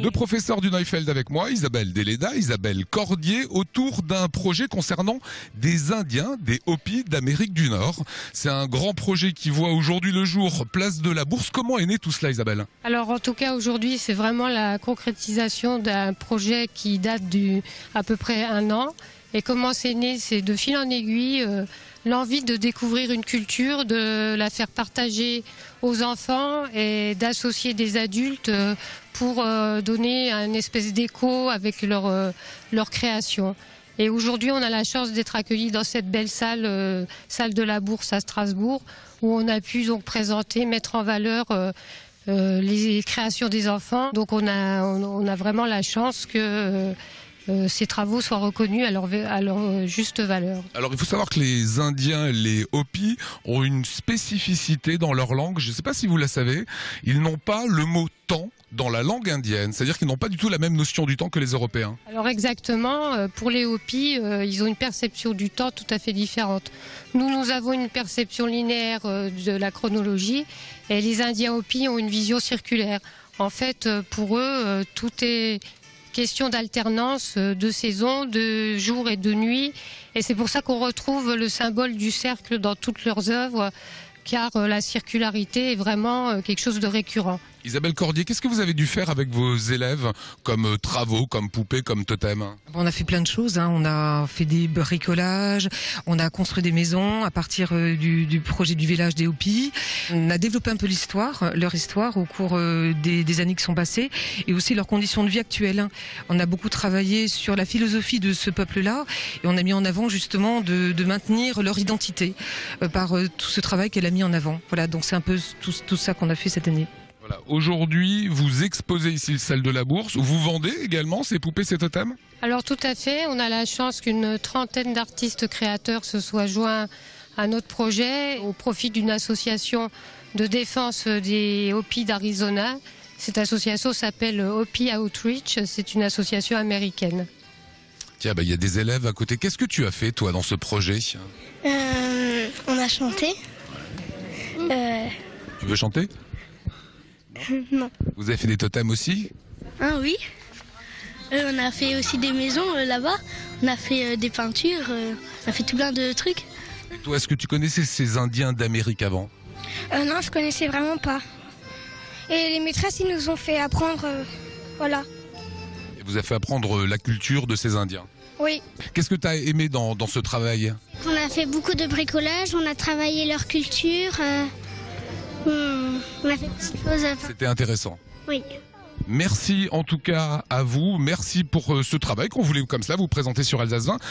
Deux professeurs du Neufeld avec moi, Isabelle Deleda, Isabelle Cordier, autour d'un projet concernant des Indiens, des Hopis d'Amérique du Nord. C'est un grand projet qui voit aujourd'hui le jour, place de la Bourse. Comment est né tout cela, Isabelle? Alors en tout cas aujourd'hui c'est vraiment la concrétisation d'un projet qui date à peu près 1 an. Et comment c'est né? C'est de fil en aiguille l'envie de découvrir une culture, de la faire partager aux enfants et d'associer des adultes pour donner une espèce d'écho avec leur création. Et aujourd'hui, on a la chance d'être accueillis dans cette belle salle, salle de la Bourse à Strasbourg, où on a pu donc présenter, mettre en valeur les créations des enfants. Donc on a vraiment la chance que ces travaux soient reconnus à leur juste valeur. Alors il faut savoir que les Indiens, les Hopis, ont une spécificité dans leur langue. Je ne sais pas si vous la savez. Ils n'ont pas le mot temps dans la langue indienne. C'est-à-dire qu'ils n'ont pas du tout la même notion du temps que les Européens. Alors exactement. Pour les Hopis, ils ont une perception du temps tout à fait différente. Nous avons une perception linéaire de la chronologie et les Indiens Hopis ont une vision circulaire. En fait, pour eux, tout est question d'alternance de saison, de jour et de nuit. Et c'est pour ça qu'on retrouve le symbole du cercle dans toutes leurs œuvres, car la circularité est vraiment quelque chose de récurrent. Isabelle Cordier, qu'est-ce que vous avez dû faire avec vos élèves comme travaux, comme poupées, comme totems? On a fait plein de choses, hein. On a fait des bricolages, on a construit des maisons à partir du projet du village des Hopis. On a développé un peu leur histoire au cours des années qui sont passées et aussi leurs conditions de vie actuelles, hein. On a beaucoup travaillé sur la philosophie de ce peuple-là et on a mis en avant justement de maintenir leur identité par tout ce travail qu'elle a mis en avant. Voilà, donc c'est un peu tout ça qu'on a fait cette année. Voilà. Aujourd'hui, vous exposez ici le salle de la Bourse. Vous vendez également ces poupées, ces totems? Alors tout à fait. On a la chance qu'une 30aine d'artistes créateurs se soient joints à notre projet au profit d'une association de défense des Hopis d'Arizona. Cette association s'appelle Hopi Outreach. C'est une association américaine. Tiens, il y a des élèves à côté. Qu'est-ce que tu as fait, toi, dans ce projet? On a chanté. Tu veux chanter? Non. Vous avez fait des totems aussi? Ah oui. On a fait aussi des maisons là-bas. On a fait des peintures. On a fait tout plein de trucs. Et toi, est-ce que tu connaissais ces Indiens d'Amérique avant? Non, je connaissais vraiment pas. Et les maîtresses, ils nous ont fait apprendre, voilà. Et vous avez fait apprendre la culture de ces Indiens? Oui. Qu'est-ce que tu as aimé dans ce travail? On a fait beaucoup de bricolage, on a travaillé leur culture. On a fait plein de choses. C'était intéressant. Oui. Merci en tout cas à vous. Merci pour ce travail qu'on voulait comme cela vous présenter sur Alsace 20.